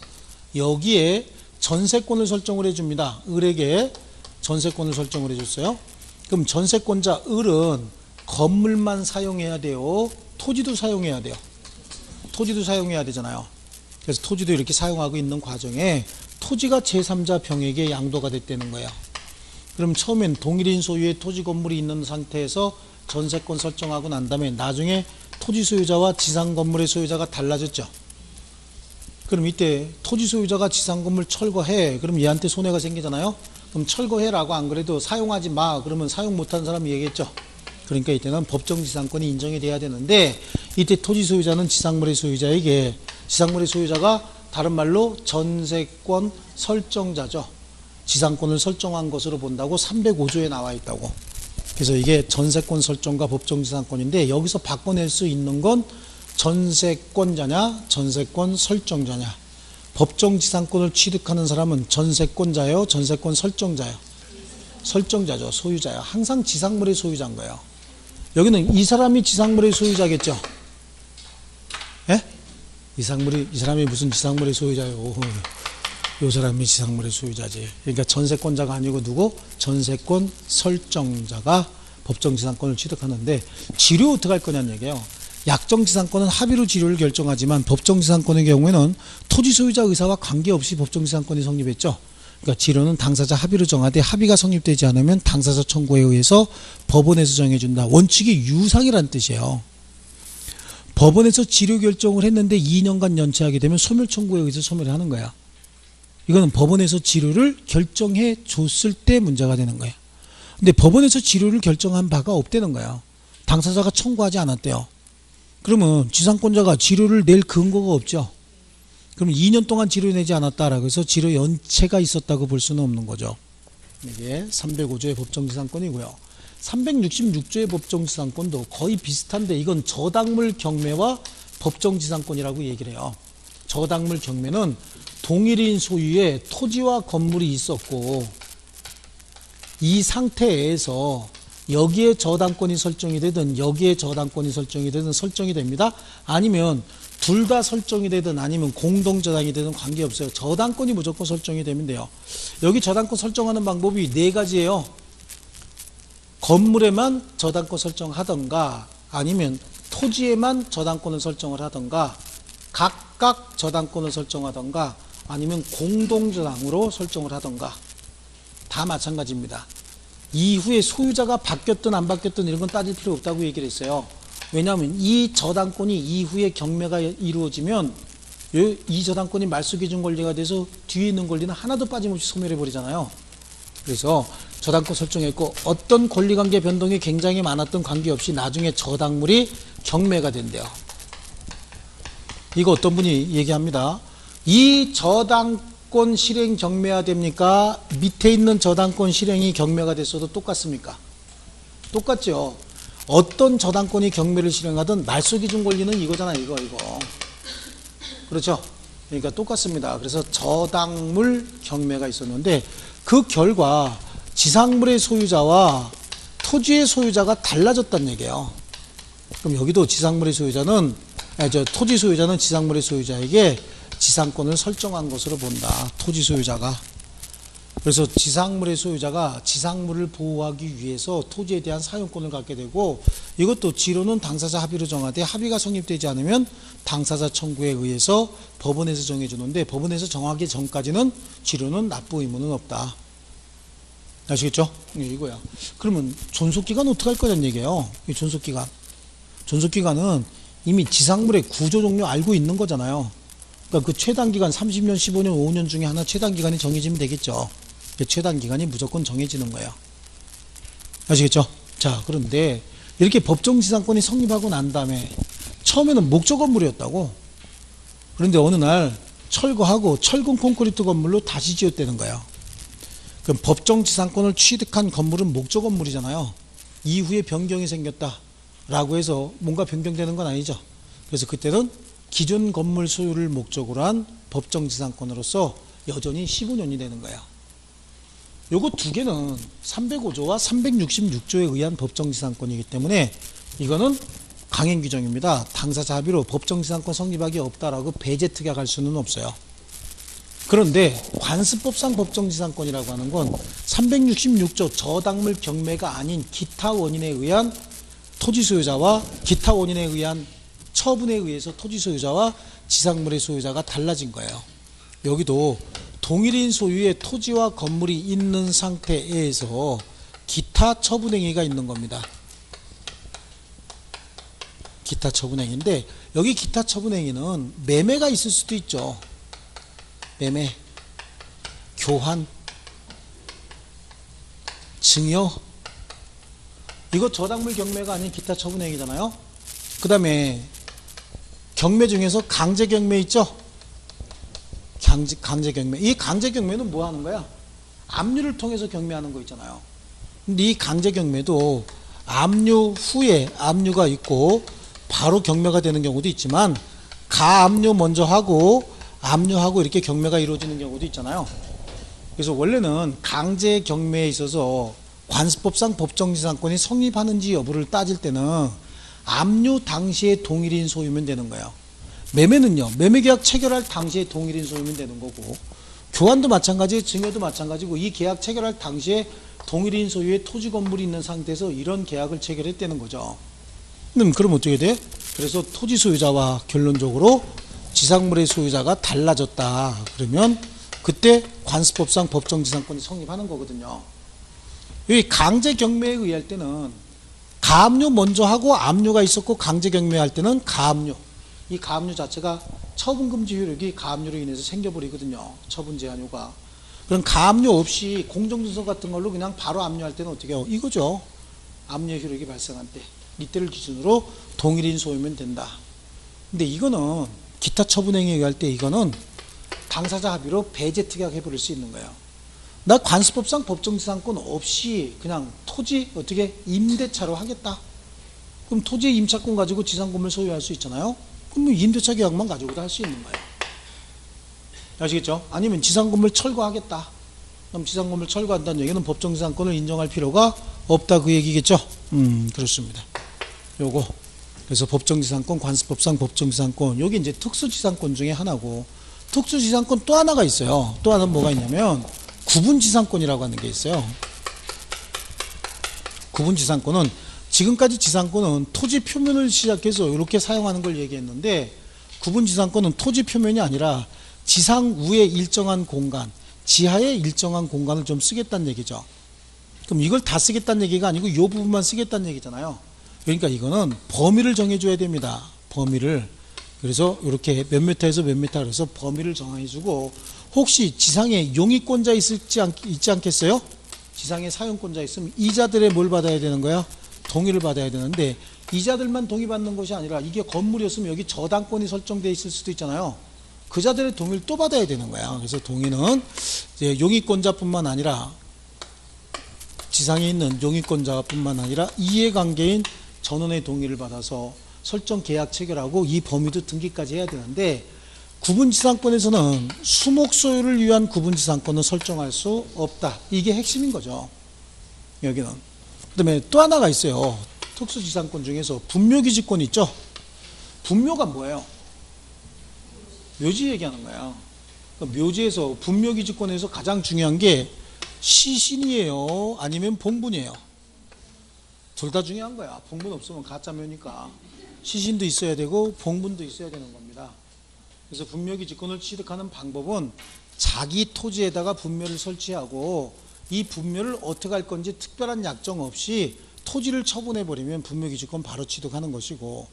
여기에 전세권을 설정을 해줍니다. 을에게 전세권을 설정을 해줬어요. 그럼 전세권자 을은 건물만 사용해야 돼요? 토지도 사용해야 돼요? 토지도 사용해야 되잖아요. 그래서 토지도 이렇게 사용하고 있는 과정에 토지가 제3자 병에게 양도가 됐다는 거예요. 그럼 처음엔 동일인 소유의 토지 건물이 있는 상태에서 전세권 설정하고 난 다음에 나중에 토지 소유자와 지상 건물의 소유자가 달라졌죠. 그럼 이때 토지 소유자가 지상 건물 철거해. 그럼 얘한테 손해가 생기잖아요. 그럼 철거해라고 안 그래도 사용하지 마. 그러면 사용 못한 사람이 얘기했죠. 그러니까 이때는 법정지상권이 인정이 돼야 되는데 이때 토지 소유자는 지상물의 소유자에게 지상물의 소유자가 다른 말로 전세권 설정자죠. 지상권을 설정한 것으로 본다고 305조에 나와 있다고. 그래서 이게 전세권 설정과 법정지상권인데 여기서 바꿔낼 수 있는 건 전세권자냐 전세권 설정자냐. 법정지상권을 취득하는 사람은 전세권자예요 전세권 설정자예요? 설정자죠. 소유자예요. 항상 지상물의 소유자인 거예요. 여기는 이 사람이 지상물의 소유자겠죠. 예? 이 사람이 무슨 지상물의 소유자예요? 이 사람이 지상물의 소유자지. 그러니까 전세권자가 아니고 누구? 전세권 설정자가 법정지상권을 취득하는데 지료 어떻게 할 거냐는 얘기예요. 약정지상권은 합의로 지료를 결정하지만 법정지상권의 경우에는 토지 소유자 의사와 관계없이 법정지상권이 성립했죠. 그러니까 지료는 당사자 합의로 정하되 합의가 성립되지 않으면 당사자 청구에 의해서 법원에서 정해준다. 원칙이 유상이란 뜻이에요. 법원에서 지료 결정을 했는데 2년간 연체하게 되면 소멸 청구에 의해서 소멸을 하는 거야. 이거는 법원에서 지료를 결정해 줬을 때 문제가 되는 거예요. 근데 법원에서 지료를 결정한 바가 없다는 거예요. 당사자가 청구하지 않았대요. 그러면 지상권자가 지료를 낼 근거가 없죠. 그럼 2년 동안 지료 내지 않았다라고 해서 지료 연체가 있었다고 볼 수는 없는 거죠. 이게 305조의 법정지상권이고요. 366조의 법정지상권도 거의 비슷한데 이건 저당물 경매와 법정지상권이라고 얘기를 해요. 저당물 경매는 동일인 소유의 토지와 건물이 있었고 이 상태에서 여기에 저당권이 설정이 되든 여기에 저당권이 설정이 되든 설정이 됩니다. 아니면 둘 다 설정이 되든 아니면 공동저당이 되든 관계없어요. 저당권이 무조건 설정이 되면 돼요. 여기 저당권 설정하는 방법이 네 가지예요. 건물에만 저당권 설정하던가 아니면 토지에만 저당권을 설정을 하던가 각각 저당권을 설정하던가 아니면 공동저당으로 설정을 하던가 다 마찬가지입니다. 이후에 소유자가 바뀌었든 안 바뀌었든 이런 건 따질 필요 없다고 얘기를 했어요. 왜냐하면 이 저당권이 이후에 경매가 이루어지면 이 저당권이 말소기준 권리가 돼서 뒤에 있는 권리는 하나도 빠짐없이 소멸해 버리잖아요. 그래서 저당권 설정했고 어떤 권리관계 변동이 굉장히 많았던 관계없이 나중에 저당물이 경매가 된대요. 이거 어떤 분이 얘기합니다. 이 저당권 실행 경매가 됩니까? 밑에 있는 저당권 실행이 경매가 됐어도 똑같습니까? 똑같죠. 어떤 저당권이 경매를 실행하든 말소기준 권리는 이거잖아요. 이거. 그렇죠? 그러니까 똑같습니다. 그래서 저당물 경매가 있었는데 그 결과 지상물의 소유자와 토지의 소유자가 달라졌다는 얘기예요. 그럼 여기도 지상물의 소유자는 토지 소유자는 지상물의 소유자에게 지상권을 설정한 것으로 본다. 토지 소유자가. 그래서 지상물의 소유자가 지상물을 보호하기 위해서 토지에 대한 사용권을 갖게 되고, 이것도 지로는 당사자 합의로 정하되 합의가 성립되지 않으면 당사자 청구에 의해서 법원에서 정해주는데, 법원에서 정하기 전까지는 지로는 납부 의무는 없다. 아시겠죠? 이거야. 그러면 존속기간 어떻게 할 거냐는 얘기예요. 이 존속기간. 존속기간은 이미 지상물의 구조 종류 알고 있는 거잖아요. 그러니까 그 최단기간 30년, 15년, 5년 중에 하나 최단기간이 정해지면 되겠죠. 최단기간이 무조건 정해지는 거예요. 아시겠죠? 자, 그런데 이렇게 법정지상권이 성립하고 난 다음에 처음에는 목조 건물이었다고. 그런데 어느 날 철거하고 철근 콘크리트 건물로 다시 지었다는 거예요. 그럼 법정지상권을 취득한 건물은 목조 건물이잖아요. 이후에 변경이 생겼다라고 해서 뭔가 변경되는 건 아니죠. 그래서 그때는 기존 건물 소유를 목적으로 한 법정지상권으로서 여전히 15년이 되는 거예요. 요거 두 개는 305조와 366조에 의한 법정지상권이기 때문에 이거는 강행 규정입니다. 당사자 합의로 법정지상권 성립하기 없다라고 배제 특약할 수는 없어요. 그런데 관습법상 법정지상권이라고 하는 건 366조 저당물 경매가 아닌 기타 원인에 의한 토지 소유자와 기타 원인에 의한 처분에 의해서 토지 소유자와 지상물의 소유자가 달라진 거예요. 여기도 동일인 소유의 토지와 건물이 있는 상태에서 기타 처분행위가 있는 겁니다. 기타 처분행위인데, 여기 기타 처분행위는 매매가 있을 수도 있죠. 매매, 교환, 증여, 이거 저당물 경매가 아닌 기타 처분행위잖아요. 그 다음에 경매 중에서 강제 경매 있죠. 강제 경매. 이 강제 경매는 뭐 하는 거야? 압류를 통해서 경매하는 거 있잖아요. 근데 이 강제 경매도 압류 후에 압류가 있고 바로 경매가 되는 경우도 있지만, 가압류 먼저 하고 압류하고 이렇게 경매가 이루어지는 경우도 있잖아요. 그래서 원래는 강제 경매에 있어서 관습법상 법정지상권이 성립하는지 여부를 따질 때는 압류 당시에 동일인 소유면 되는 거예요. 매매는요, 매매계약 체결할 당시에 동일인 소유면 되는 거고, 교환도 마찬가지, 증여도 마찬가지고, 이 계약 체결할 당시에 동일인 소유의 토지 건물이 있는 상태에서 이런 계약을 체결했다는 거죠. 그럼 어떻게 돼? 그래서 토지 소유자와 결론적으로 지상물의 소유자가 달라졌다. 그러면 그때 관습법상 법정지상권이 성립하는 거거든요. 여기 강제 경매에 의할 때는 가압류 먼저 하고 압류가 있었고, 강제 경매할 때는 가압류, 이 가압류 자체가 처분금지 효력이 가압류로 인해서 생겨버리거든요. 처분 제한효가. 그럼 가압류 없이 공정준서 같은 걸로 그냥 바로 압류할 때는 어떻게 해요? 이거죠. 압류 효력이 발생한 때, 이때를 기준으로 동일인 소유면 된다. 근데 이거는 기타 처분행위에 의할 때 이거는 당사자 합의로 배제 특약해버릴 수 있는 거예요. 나 관습법상 법정지상권 없이 그냥 토지 어떻게 임대차로 하겠다. 그럼 토지의 임차권 가지고 지상권을 소유할 수 있잖아요. 그럼 뭐 임대차 계약만 가지고도 할 수 있는 거예요. 아시겠죠? 아니면 지상권을 철거하겠다. 그럼 지상권을 철거한다는 얘기는 법정지상권을 인정할 필요가 없다, 그 얘기겠죠? 그렇습니다. 요거. 그래서 법정지상권, 관습법상 법정지상권, 여기 이제 특수지상권 중에 하나고, 특수지상권 또 하나가 있어요. 또 하나는 뭐가 있냐면 구분지상권이라고 하는 게 있어요. 구분지상권은, 지금까지 지상권은 토지 표면을 시작해서 이렇게 사용하는 걸 얘기했는데, 구분지상권은 토지 표면이 아니라 지상 위에 일정한 공간, 지하에 일정한 공간을 좀 쓰겠다는 얘기죠. 그럼 이걸 다 쓰겠다는 얘기가 아니고 이 부분만 쓰겠다는 얘기잖아요. 그러니까 이거는 범위를 정해줘야 됩니다. 범위를. 그래서 이렇게 몇 미터에서 몇 미터 그래서 범위를 정해주고, 혹시 지상에 용익권자 있지 않겠어요? 지상에 사용권자 있으면 이자들의 뭘 받아야 되는 거야? 동의를 받아야 되는데, 이자들만 동의받는 것이 아니라 이게 건물이었으면 여기 저당권이 설정되어 있을 수도 있잖아요. 그 자들의 동의를 또 받아야 되는 거야. 그래서 동의는 이제 용익권자뿐만 아니라, 지상에 있는 용익권자뿐만 아니라 이해관계인 전원의 동의를 받아서 설정 계약 체결하고 이 범위도 등기까지 해야 되는데, 구분지상권에서는 수목소유를 위한 구분지상권은 설정할 수 없다. 이게 핵심인 거죠. 여기는. 그 다음에 또 하나가 있어요. 특수지상권 중에서 분묘기지권 있죠. 분묘가 뭐예요? 묘지 얘기하는 거야. 그러니까 묘지에서 분묘기지권에서 가장 중요한 게 시신이에요? 아니면 봉분이에요? 둘 다 중요한 거야. 봉분 없으면 가짜묘니까. 시신도 있어야 되고 봉분도 있어야 되는 겁니다. 그래서 분묘기지권을 취득하는 방법은 자기 토지에다가 분묘를 설치하고 이 분묘를 어떻게 할 건지 특별한 약정 없이 토지를 처분해버리면 분묘기지권 바로 취득하는 것이고,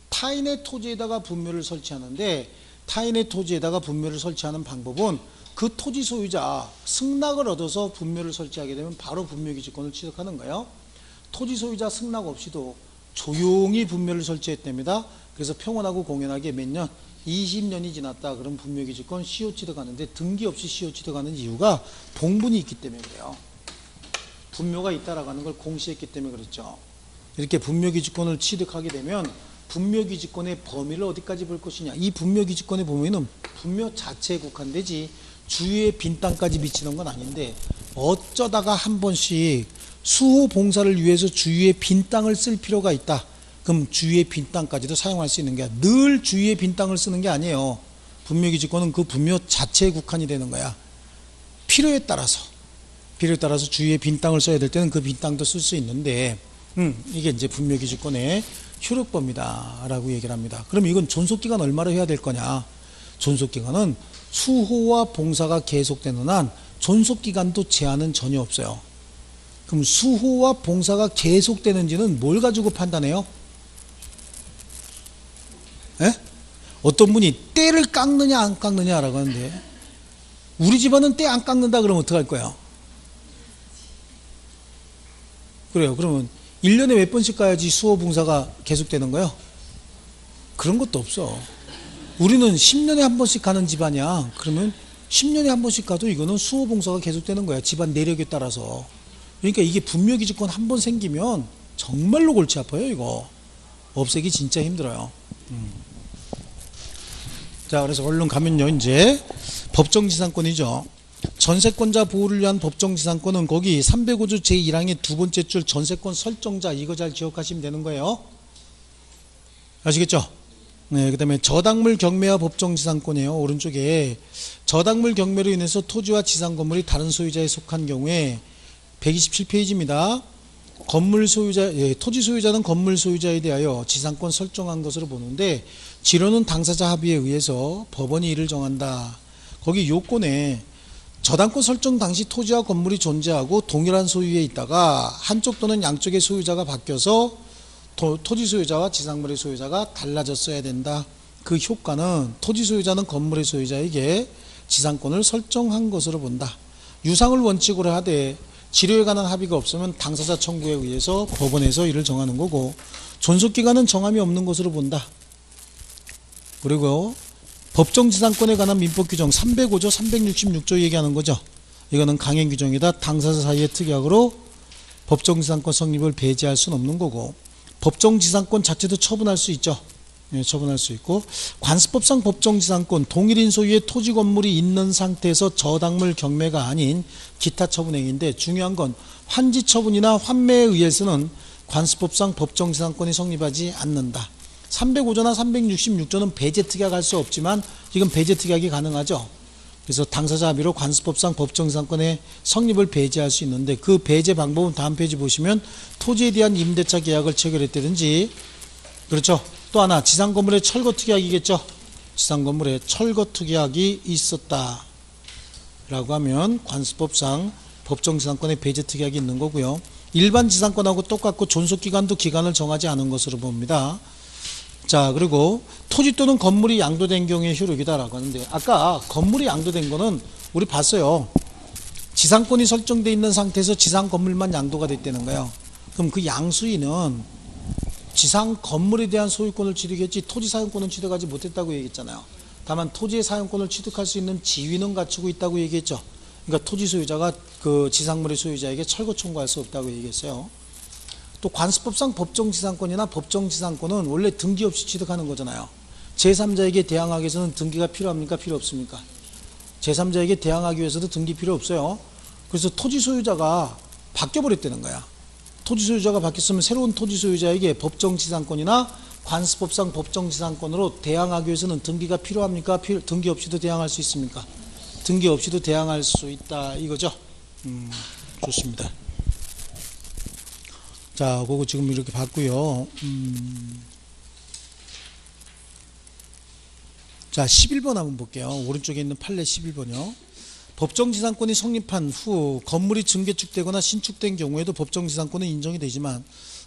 타인의 토지에다가 분묘를 설치하는데 타인의 토지에다가 분묘를 설치하는 방법은 그 토지 소유자 승낙을 얻어서 분묘를 설치하게 되면 바로 분묘기지권을 취득하는 거예요. 토지 소유자 승낙 없이도 조용히 분묘를 설치했답니다. 그래서 평온하고 공연하게 몇 년? 20년이 지났다. 그럼 분묘기지권 시효 취득하는데 등기 없이 시효 취득하는 이유가 봉분이 있기 때문에 그래요. 분묘가 있다라고 하는 걸 공시했기 때문에 그렇죠. 이렇게 분묘기지권을 취득하게 되면 분묘기지권의 범위를 어디까지 볼 것이냐. 이 분묘기지권의 범위는 분묘 자체에 국한되지 주위의 빈 땅까지 미치는 건 아닌데, 어쩌다가 한 번씩 수호 봉사를 위해서 주위의 빈 땅을 쓸 필요가 있다. 그럼 주위의 빈 땅까지도 사용할 수 있는 게, 늘 주위의 빈 땅을 쓰는 게 아니에요. 분묘기지권은 그 분묘 자체에 국한이 되는 거야. 필요에 따라서 주위의 빈 땅을 써야 될 때는 그 빈 땅도 쓸 수 있는데, 이게 이제 분묘기지권의 효력범위다 라고 얘기를 합니다. 그럼 이건 존속기간 얼마로 해야 될 거냐. 존속기간은 수호와 봉사가 계속되는 한 존속기간도 제한은 전혀 없어요. 그럼 수호와 봉사가 계속되는지는 뭘 가지고 판단해요? 에? 어떤 분이 때를 깎느냐 안 깎느냐라고 하는데, 우리 집안은 때 안 깎는다 그러면 어떡할 거예요? 그래요. 그러면 1년에 몇 번씩 가야지 수호 봉사가 계속되는 거예요? 그런 것도 없어. 우리는 10년에 한 번씩 가는 집안이야. 그러면 10년에 한 번씩 가도 이거는 수호 봉사가 계속되는 거야. 집안 내력에 따라서. 그러니까 이게 분묘기지권 한 번 생기면 정말로 골치 아파요. 이거 없애기 진짜 힘들어요. 자, 그래서 얼른 가면요, 이제 법정지상권이죠. 전세권자 보호를 위한 법정지상권은 거기 305조 제1항의 두 번째 줄 전세권 설정자, 이거 잘 기억하시면 되는 거예요. 아시겠죠? 네, 그 다음에 저당물 경매와 법정지상권이에요. 오른쪽에 저당물 경매로 인해서 토지와 지상건물이 다른 소유자에 속한 경우에 127페이지입니다. 건물 소유자, 토지 소유자는 건물 소유자에 대하여 지상권 설정한 것으로 보는데, 지료는 당사자 합의에 의해서 법원이 이를 정한다. 거기 요건에 저당권 설정 당시 토지와 건물이 존재하고 동일한 소유에 있다가 한쪽 또는 양쪽의 소유자가 바뀌어서 토지 소유자와 지상물의 소유자가 달라졌어야 된다. 그 효과는 토지 소유자는 건물의 소유자에게 지상권을 설정한 것으로 본다. 유상을 원칙으로 하되 지료에 관한 합의가 없으면 당사자 청구에 의해서 법원에서 이를 정하는 거고, 존속기간은 정함이 없는 것으로 본다. 그리고 법정지상권에 관한 민법규정 305조 366조 얘기하는 거죠. 이거는 강행규정이다. 당사자 사이의 특약으로 법정지상권 성립을 배제할 수는 없는 거고, 법정지상권 자체도 처분할 수 있죠. 예, 처분할 수 있고, 관습법상 법정지상권 동일인 소유의 토지 건물이 있는 상태에서 저당물 경매가 아닌 기타 처분행위인데, 중요한 건 환지 처분이나 환매에 의해서는 관습법상 법정지상권이 성립하지 않는다. 305조나 366조는 배제 특약할 수 없지만 지금 배제 특약이 가능하죠. 그래서 당사자 합의로 관습법상 법정지상권의 성립을 배제할 수 있는데, 그 배제 방법은 다음 페이지 보시면 토지에 대한 임대차 계약을 체결했다든지, 그렇죠. 또 하나 지상건물의 철거특약이겠죠. 지상건물에 철거특약이 있었다 라고 하면 관습법상 법정지상권의 배제특약이 있는 거고요. 일반 지상권하고 똑같고 존속기간도 기간을 정하지 않은 것으로 봅니다. 자, 그리고 토지 또는 건물이 양도된 경우에 효력이다라고 하는데, 아까 건물이 양도된 거는 우리 봤어요. 지상권이 설정되어 있는 상태에서 지상 건물만 양도가 됐다는 거예요. 그럼 그 양수인은 지상 건물에 대한 소유권을 취득했지 토지 사용권은 취득하지 못했다고 얘기했잖아요. 다만 토지의 사용권을 취득할 수 있는 지위는 갖추고 있다고 얘기했죠. 그러니까 토지 소유자가 그 지상물의 소유자에게 철거 청구할 수 없다고 얘기했어요. 또 관습법상 법정지상권이나 법정지상권은 원래 등기 없이 취득하는 거잖아요. 제3자에게 대항하기 위해서는 등기가 필요합니까? 필요 없습니까? 제3자에게 대항하기 위해서도 등기 필요 없어요. 그래서 토지 소유자가 바뀌어버렸다는 거야. 토지 소유자가 바뀌었으면 새로운 토지 소유자에게 법정지상권이나 관습법상 법정지상권으로 대항하기 위해서는 등기가 필요합니까? 등기 없이도 대항할 수 있습니까? 등기 없이도 대항할 수 있다 이거죠. 좋습니다. 자, 그거 지금 이렇게 봤고요. 자, 11번 한번 볼게요. 오른쪽에 있는 판례 11번이요. 법정지상권이 성립한 후 건물이 증개축되거나 신축된 경우에도 법정지상권은 인정이 되지만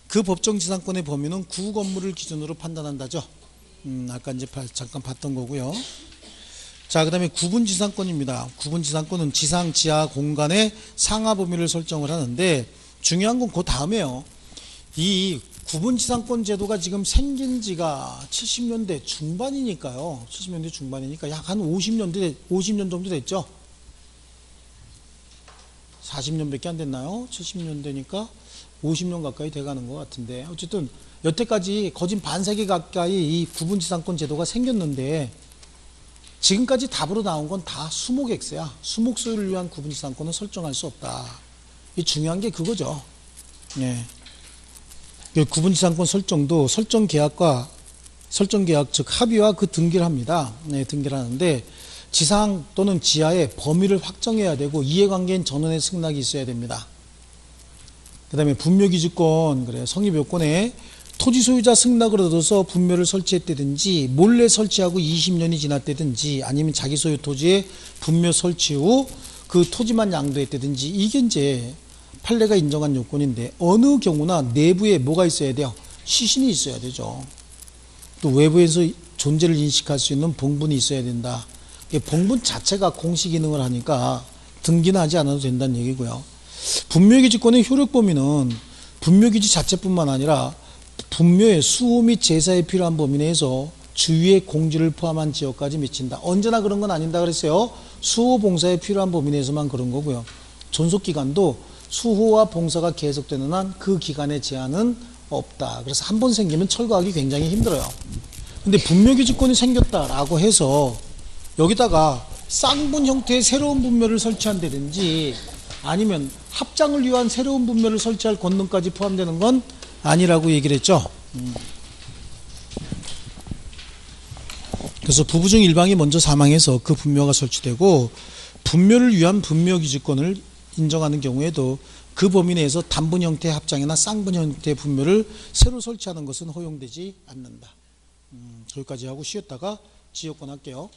그 법정지상권의 범위는 구 건물을 기준으로 판단한다죠. 아까 이제 잠깐 봤던 거고요. 자, 그 다음에 구분지상권입니다. 구분지상권은 지상, 지하 공간의 상하 범위를 설정을 하는데 중요한 건 그 다음에요. 이 구분지상권 제도가 지금 생긴 지가 70년대 중반이니까요. 70년대 중반이니까 약 한 50년 정도 됐죠. 40년밖에 안 됐나요? 70년대니까 50년 가까이 돼가는 것 같은데 어쨌든 여태까지 거진 반세기 가까이 이 구분지상권 제도가 생겼는데 지금까지 답으로 나온 건 다 수목액세야. 수목 소유를 위한 구분지상권은 설정할 수 없다. 이 중요한 게 그거죠. 예. 구분지상권 설정도 설정계약 즉 합의와 그 등기를 합니다. 네, 등기를 하는데 지상 또는 지하의 범위를 확정해야 되고 이해관계인 전원의 승낙이 있어야 됩니다. 그 다음에 분묘기지권, 그래 성립요건에 토지 소유자 승낙을 얻어서 분묘를 설치했다든지 몰래 설치하고 20년이 지났다든지 아니면 자기 소유 토지에 분묘 설치 후 그 토지만 양도했다든지 이게 이제 판례가 인정한 요건인데 어느 경우나 내부에 뭐가 있어야 돼요? 시신이 있어야 되죠. 또 외부에서 존재를 인식할 수 있는 봉분이 있어야 된다. 봉분 자체가 공시 기능을 하니까 등기는 하지 않아도 된다는 얘기고요. 분묘기지권의 효력 범위는 분묘기지 자체뿐만 아니라 분묘의 수호 및 제사에 필요한 범위 내에서 주위의 공지를 포함한 지역까지 미친다. 언제나 그런 건 아닌다 그랬어요. 수호 봉사에 필요한 범위 내에서만 그런 거고요. 존속기간도 수호와 봉사가 계속되는 한 그 기간의 제한은 없다. 그래서 한 번 생기면 철거하기 굉장히 힘들어요. 근데 분묘기지권이 생겼다라고 해서 여기다가 쌍분 형태의 새로운 분묘를 설치한다든지 아니면 합장을 위한 새로운 분묘를 설치할 권능까지 포함되는 건 아니라고 얘기를 했죠. 그래서 부부 중 일방이 먼저 사망해서 그 분묘가 설치되고 분묘를 위한 분묘기지권을 인정하는 경우에도 그 범위 내에서 단분 형태의 합장이나 쌍분 형태의 분묘를 새로 설치하는 것은 허용되지 않는다. 여기까지 하고 쉬었다가 지역권 할게요.